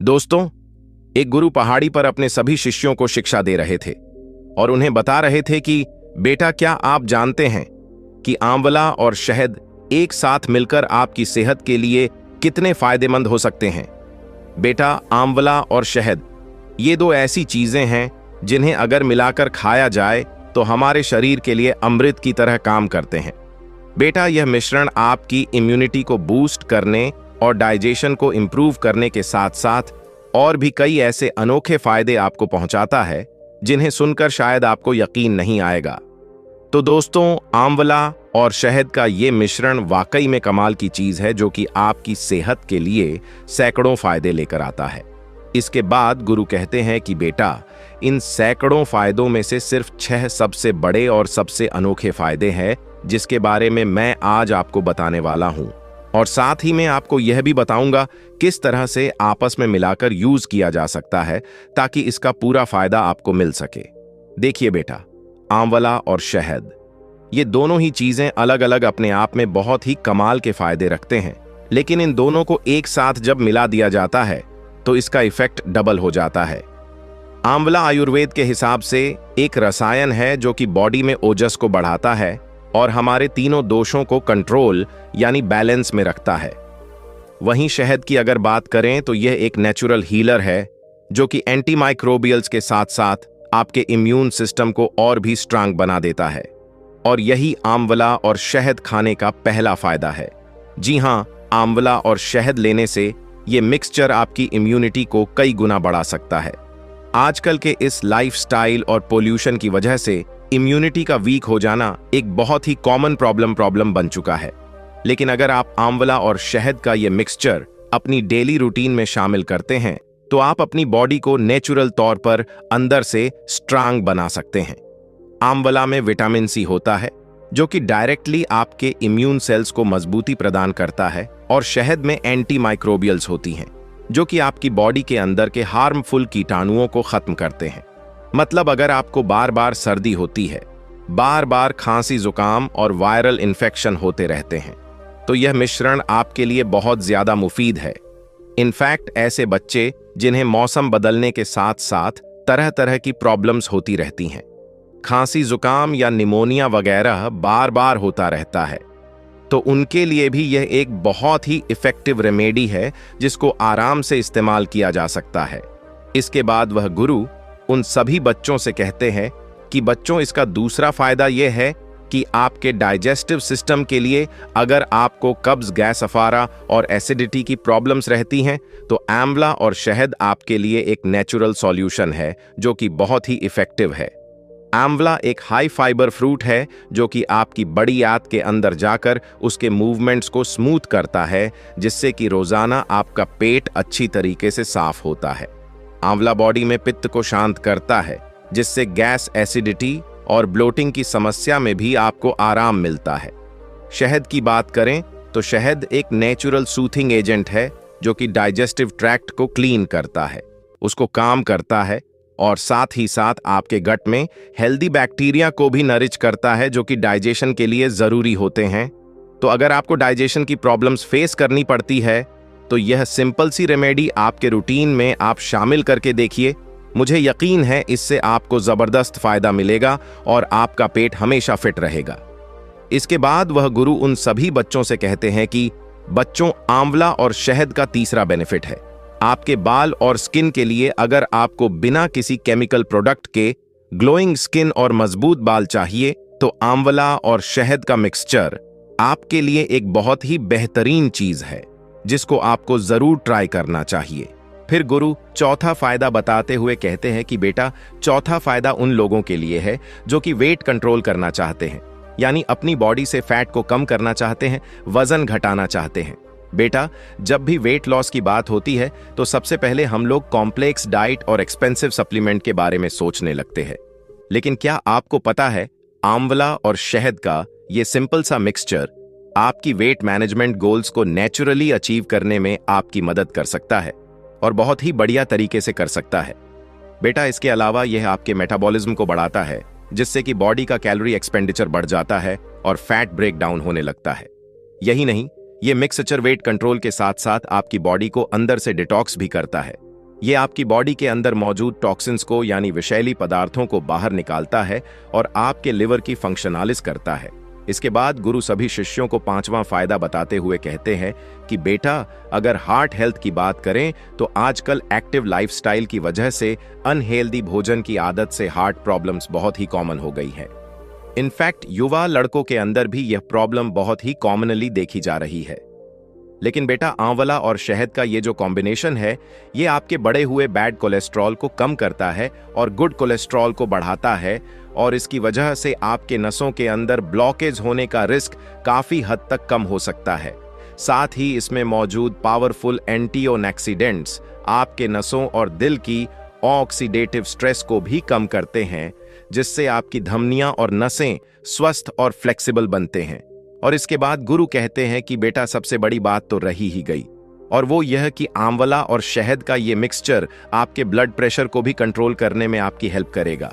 दोस्तों, एक गुरु पहाड़ी पर अपने सभी शिष्यों को शिक्षा दे रहे थे और उन्हें बता रहे थे कि बेटा, क्या आप जानते हैं कि आंवला और शहद एक साथ मिलकर आपकी सेहत के लिए कितने फायदेमंद हो सकते हैं। बेटा, आंवला और शहद ये दो ऐसी चीजें हैं जिन्हें अगर मिलाकर खाया जाए तो हमारे शरीर के लिए अमृत की तरह काम करते हैं। बेटा, यह मिश्रण आपकी इम्यूनिटी को बूस्ट करने और डाइजेशन को इंप्रूव करने के साथ साथ और भी कई ऐसे अनोखे फायदे आपको पहुंचाता है जिन्हें सुनकर शायद आपको यकीन नहीं आएगा। तो दोस्तों, आंवला और शहद का ये मिश्रण वाकई में कमाल की चीज है जो कि आपकी सेहत के लिए सैकड़ों फायदे लेकर आता है। इसके बाद गुरु कहते हैं कि बेटा, इन सैकड़ों फायदों में से सिर्फ 6 सबसे बड़े और सबसे अनोखे फायदे हैं जिसके बारे में मैं आज आपको बताने वाला हूं, और साथ ही मैं आपको यह भी बताऊंगा किस तरह से आपस में मिलाकर यूज किया जा सकता है ताकि इसका पूरा फायदा आपको मिल सके। देखिए बेटा, आंवला और शहद ये दोनों ही चीजें अलग अलग अपने आप में बहुत ही कमाल के फायदे रखते हैं, लेकिन इन दोनों को एक साथ जब मिला दिया जाता है तो इसका इफेक्ट डबल हो जाता है। आंवला आयुर्वेद के हिसाब से एक रसायन है जो कि बॉडी में ओजस को बढ़ाता है और हमारे तीनों दोषों को कंट्रोल यानी बैलेंस में रखता है। वहीं शहद की अगर बात करें तो यह एक नेचुरल हीलर है जो कि एंटीमाइक्रोबियल्स के साथ साथ आपके इम्यून सिस्टम को और भी स्ट्रांग बना देता है, और यही आंवला और शहद खाने का पहला फायदा है। जी हां, आंवला और शहद लेने से ये मिक्सचर आपकी इम्यूनिटी को कई गुना बढ़ा सकता है। आजकल के इस लाइफस्टाइल और पोल्यूशन की वजह से इम्यूनिटी का वीक हो जाना एक बहुत ही कॉमन प्रॉब्लम बन चुका है, लेकिन अगर आप आंवला और शहद का ये मिक्सचर अपनी डेली रूटीन में शामिल करते हैं तो आप अपनी बॉडी को नेचुरल तौर पर अंदर से स्ट्रांग बना सकते हैं। आंवला में विटामिन सी होता है जो कि डायरेक्टली आपके इम्यून सेल्स को मजबूती प्रदान करता है, और शहद में एंटी माइक्रोबियल्स होती हैं जो कि आपकी बॉडी के अंदर के हार्मफुल कीटाणुओं को खत्म करते हैं। मतलब अगर आपको बार बार सर्दी होती है, बार बार खांसी जुकाम और वायरल इन्फेक्शन होते रहते हैं, तो यह मिश्रण आपके लिए बहुत ज्यादा मुफीद है। इनफैक्ट ऐसे बच्चे जिन्हें मौसम बदलने के साथ साथ तरह तरह की प्रॉब्लम्स होती रहती हैं, खांसी जुकाम या निमोनिया वगैरह बार बार होता रहता है, तो उनके लिए भी यह एक बहुत ही इफेक्टिव रेमेडी है जिसको आराम से इस्तेमाल किया जा सकता है। इसके बाद वह गुरु उन सभी बच्चों से कहते हैं कि बच्चों, इसका दूसरा फायदा यह है कि आपके डाइजेस्टिव सिस्टम के लिए अगर आपको कब्ज, गैस अफारा और एसिडिटी की प्रॉब्लम्स रहती हैं तो आंवला और शहद आपके लिए एक नेचुरल सॉल्यूशन है जो कि बहुत ही इफेक्टिव है। आंवला एक हाई फाइबर फ्रूट है जो कि आपकी बड़ी आंत के अंदर जाकर उसके मूवमेंट्स को स्मूथ करता है, जिससे कि रोजाना आपका पेट अच्छी तरीके से साफ होता है। आंवला बॉडी में पित्त को शांत करता है जिससे गैस, एसिडिटी और ब्लोटिंग की समस्या में भी आपको आराम मिलता है। शहद की बात करें तो शहद एक नेचुरल सूथिंग एजेंट है जो कि डाइजेस्टिव ट्रैक्ट को क्लीन करता है, उसको काम करता है, और साथ ही साथ आपके गट में हेल्दी बैक्टीरिया को भी नरिच करता है जो कि डाइजेशन के लिए जरूरी होते हैं। तो अगर आपको डाइजेशन की प्रॉब्लम्स फेस करनी पड़ती है तो यह सिंपल सी रेमेडी आपके रूटीन में आप शामिल करके देखिए। मुझे यकीन है इससे आपको जबरदस्त फायदा मिलेगा और आपका पेट हमेशा फिट रहेगा। इसके बाद वह गुरु उन सभी बच्चों से कहते हैं कि बच्चों, आंवला और शहद का तीसरा बेनिफिट है आपके बाल और स्किन के लिए। अगर आपको बिना किसी केमिकल प्रोडक्ट के ग्लोइंग स्किन और मजबूत बाल चाहिए तो आंवला और शहद का मिक्सचर आपके लिए एक बहुत ही बेहतरीन चीज है जिसको आपको जरूर ट्राई करना चाहिए। फिर गुरु चौथा फायदा बताते हुए कहते हैं कि बेटा, चौथा फायदा उन लोगों के लिए है जो कि वेट कंट्रोल करना चाहते हैं, यानी अपनी बॉडी से फैट को कम करना चाहते हैं, वजन घटाना चाहते हैं। बेटा, जब भी वेट लॉस की बात होती है तो सबसे पहले हम लोग कॉम्प्लेक्स डाइट और एक्सपेंसिव सप्लीमेंट के बारे में सोचने लगते हैं, लेकिन क्या आपको पता है आंवला और शहद का ये सिंपल सा मिक्सचर आपकी वेट मैनेजमेंट गोल्स को नेचुरली अचीव करने में आपकी मदद कर सकता है, और बहुत ही बढ़िया तरीके से कर सकता है। बेटा, इसके अलावा यह आपके मेटाबॉलिज्म को बढ़ाता है जिससे कि बॉडी का कैलोरी एक्सपेंडिचर बढ़ जाता है और फैट ब्रेक डाउन होने लगता है। यही नहीं, ये मिक्सचर वेट कंट्रोल के साथ साथ आपकी बॉडी को अंदर से डिटॉक्स भी करता है, ये आपकी बॉडी के अंदर मौजूद टॉक्सिन्स को यानी विषैली पदार्थों को बाहर निकालता है और आपके लिवर की फंक्शनालिस करता है। इसके बाद गुरु सभी शिष्यों को 5वां फायदा बताते हुए कहते हैं कि बेटा, अगर हार्ट हेल्थ की बात करें तो आजकल एक्टिव लाइफस्टाइल की वजह से अनहेल्दी भोजन की आदत से हार्ट प्रॉब्लम्स बहुत ही कॉमन हो गई है। इनफैक्ट युवा लड़कों के अंदर भी यह प्रॉब्लम बहुत ही कॉमनली देखी जा रही है। लेकिन बेटा, आंवला और शहद का ये जो कॉम्बिनेशन है, ये आपके बढ़े हुए बैड कोलेस्ट्रॉल को कम करता है और गुड कोलेस्ट्रॉल को बढ़ाता है, और इसकी वजह से आपके नसों के अंदर ब्लॉकेज होने का रिस्क काफी हद तक कम हो सकता है। साथ ही इसमें मौजूद पावरफुल एंटीऑक्सीडेंट्स आपके नसों और दिल की ऑक्सीडेटिव स्ट्रेस को भी कम करते हैं, जिससे आपकी धमनियां और नसें स्वस्थ और फ्लेक्सिबल बनते हैं। और इसके बाद गुरु कहते हैं कि बेटा, सबसे बड़ी बात तो रही ही गई, और वो यह कि आंवला और शहद का ये मिक्सचर आपके ब्लड प्रेशर को भी कंट्रोल करने में आपकी हेल्प करेगा।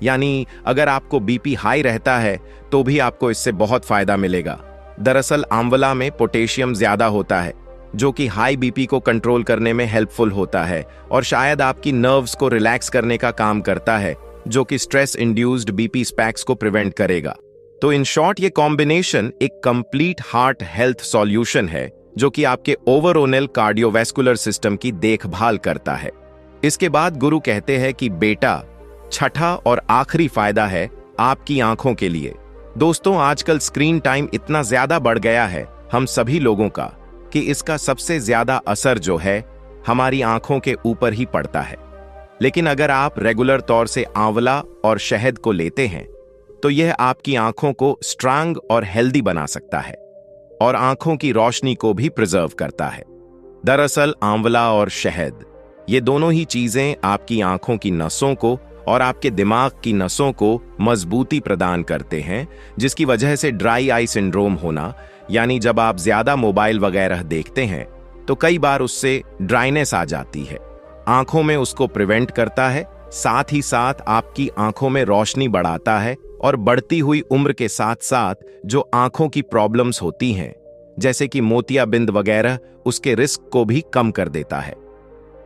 यानी अगर आपको बीपी हाई रहता है तो भी आपको इससे बहुत फायदा मिलेगा। दरअसल आंवला में पोटेशियम ज्यादा होता है, जो कि हाई बीपी को कंट्रोल करने में हेल्पफुल होता है और शायद आपकी नर्व्स को रिलैक्स करने का काम करता है, जो कि स्ट्रेस इंड्यूस्ड बीपी स्पैक्स को प्रिवेंट करेगा। तो इन शॉर्ट, ये कॉम्बिनेशन एक कंप्लीट हार्ट हेल्थ सॉल्यूशन है, जो कि आपके ओवरऑल कार्डियोवैस्कुलर सिस्टम की देखभाल करता है। इसके बाद गुरु कहते हैं कि बेटा, छठा और आखिरी फायदा है आपकी आंखों के लिए। दोस्तों, आजकल स्क्रीन टाइम इतना ज्यादा बढ़ गया है हम सभी लोगों का कि इसका सबसे ज्यादा असर जो है हमारी आंखों के ऊपर ही पड़ता है। लेकिन अगर आप रेगुलर तौर से आंवला और शहद को लेते हैं तो यह आपकी आंखों को स्ट्रांग और हेल्दी बना सकता है और आंखों की रोशनी को भी प्रिजर्व करता है। दरअसल आंवला और शहद, ये दोनों ही चीजें आपकी आंखों की नसों को और आपके दिमाग की नसों को मजबूती प्रदान करते हैं, जिसकी वजह से ड्राई आई सिंड्रोम होना, यानी जब आप ज्यादा मोबाइल वगैरह देखते हैं तो कई बार उससे ड्राइनेस आ जाती है, आंखों में उसको प्रिवेंट करता है। साथ ही साथ आपकी आंखों में रोशनी बढ़ाता है और बढ़ती हुई उम्र के साथ साथ जो आंखों की प्रॉब्लम्स होती हैं, जैसे कि मोतियाबिंद वगैरह, उसके रिस्क को भी कम कर देता है।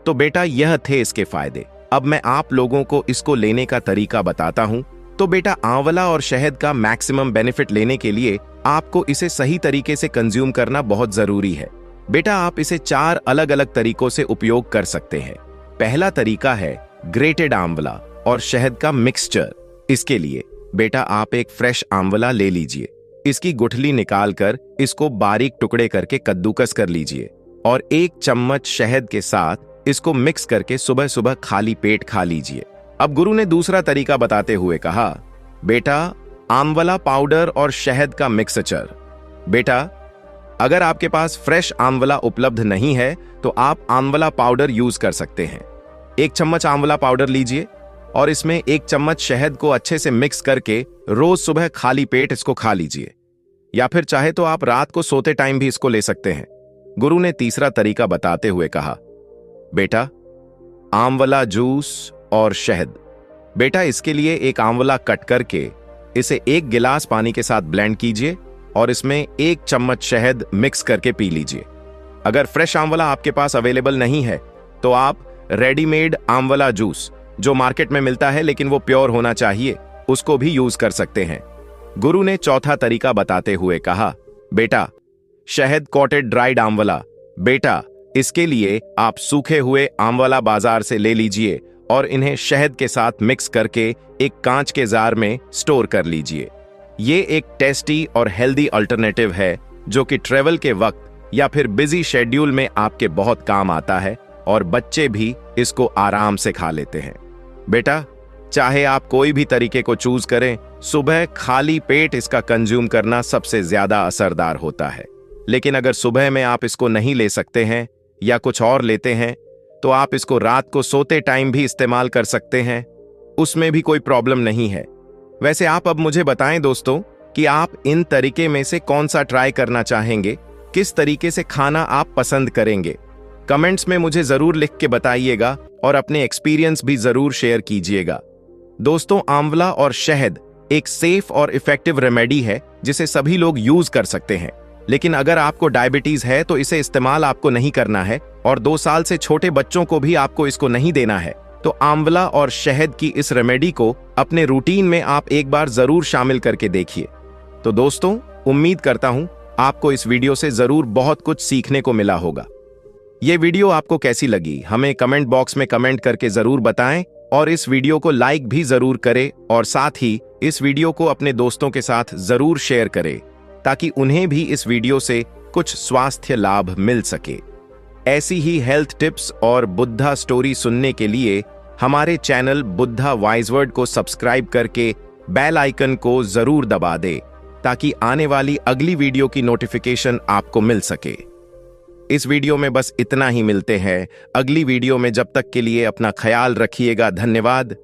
तो बेटा, यह थे इसके फायदे। अब मैं आप लोगों को इसको लेने का तरीका बताता हूं। तो बेटा, आंवला और शहद का मैक्सिमम बेनिफिट लेने के लिए आपको इसे सही तरीके से कंज्यूम करना बहुत जरूरी है। बेटा, आप इसे 4 अलग अलग तरीकों से उपयोग कर सकते हैं। पहला तरीका है ग्रेटेड आंवला और शहद का मिक्सचर। इसके लिए बेटा, आप एक फ्रेश आंवला ले लीजिए, इसकी गुठली निकालकर इसको बारीक टुकड़े करके कद्दूकस कर लीजिए और 1 चम्मच शहद के साथ इसको मिक्स करके सुबह सुबह खाली पेट खा लीजिए। अब गुरु ने दूसरा तरीका बताते हुए कहा, बेटा, आंवला पाउडर और शहद का मिक्सचर। बेटा, अगर आपके पास फ्रेश आंवला उपलब्ध नहीं है तो आप आंवला पाउडर यूज कर सकते हैं। 1 चम्मच आंवला पाउडर लीजिए और इसमें 1 चम्मच शहद को अच्छे से मिक्स करके रोज सुबह खाली पेट इसको खा लीजिए, या फिर चाहे तो आप रात को सोते टाइम भी इसको ले सकते हैं। गुरु ने तीसरा तरीका बताते हुए कहा, बेटा, आंवला जूस और शहद। बेटा, इसके लिए एक आंवला कट करके इसे 1 गिलास पानी के साथ ब्लेंड कीजिए और इसमें 1 चम्मच शहद मिक्स करके पी लीजिए। अगर फ्रेश आंवला आपके पास अवेलेबल नहीं है तो आप रेडीमेड आंवला जूस, जो मार्केट में मिलता है लेकिन वो प्योर होना चाहिए, उसको भी यूज कर सकते हैं। गुरु ने चौथा तरीका बताते हुए कहा, बेटा, शहद कोटेड ड्राइड आंवला। बेटा, इसके लिए आप सूखे हुए आंवला बाजार से ले लीजिए और इन्हें शहद के साथ मिक्स करके एक कांच के जार में स्टोर कर लीजिए। ये एक टेस्टी और हेल्दी अल्टरनेटिव है जो कि ट्रेवल के वक्त या फिर बिजी शेड्यूल में आपके बहुत काम आता है और बच्चे भी इसको आराम से खा लेते हैं। बेटा, चाहे आप कोई भी तरीके को चूज करें, सुबह खाली पेट इसका कंज्यूम करना सबसे ज्यादा असरदार होता है। लेकिन अगर सुबह में आप इसको नहीं ले सकते हैं या कुछ और लेते हैं तो आप इसको रात को सोते टाइम भी इस्तेमाल कर सकते हैं, उसमें भी कोई प्रॉब्लम नहीं है। वैसे आप अब मुझे बताएं दोस्तों कि आप इन तरीके में से कौन सा ट्राई करना चाहेंगे, किस तरीके से खाना आप पसंद करेंगे। कमेंट्स में मुझे जरूर लिख के बताइएगा और अपने एक्सपीरियंस भी जरूर शेयर कीजिएगा। दोस्तों, आंवला और शहद एक सेफ और इफेक्टिव रेमेडी है जिसे सभी लोग यूज कर सकते हैं। लेकिन अगर आपको डायबिटीज है तो इसे इस्तेमाल आपको नहीं करना है, और 2 साल से छोटे बच्चों को भी आपको इसको नहीं देना है, तो आंवला और शहद की इस रेमेडी को अपने रूटीन में आप एक बार जरूर शामिल करके देखिए। तो दोस्तों, उम्मीद करता हूं आपको इस वीडियो से जरूर बहुत कुछ सीखने को मिला होगा। ये वीडियो आपको कैसी लगी हमें कमेंट बॉक्स में कमेंट करके जरूर बताएं, और इस वीडियो को लाइक भी जरूर करें, और साथ ही इस वीडियो को अपने दोस्तों के साथ जरूर शेयर करें ताकि उन्हें भी इस वीडियो से कुछ स्वास्थ्य लाभ मिल सके। ऐसी ही हेल्थ टिप्स और बुद्धा स्टोरी सुनने के लिए हमारे चैनल बुद्धा वाइज वर्ड को सब्सक्राइब करके बेल आइकन को जरूर दबा दे ताकि आने वाली अगली वीडियो की नोटिफिकेशन आपको मिल सके। इस वीडियो में बस इतना ही, मिलते हैं अगली वीडियो में। जब तक के लिए अपना ख्याल रखिएगा। धन्यवाद।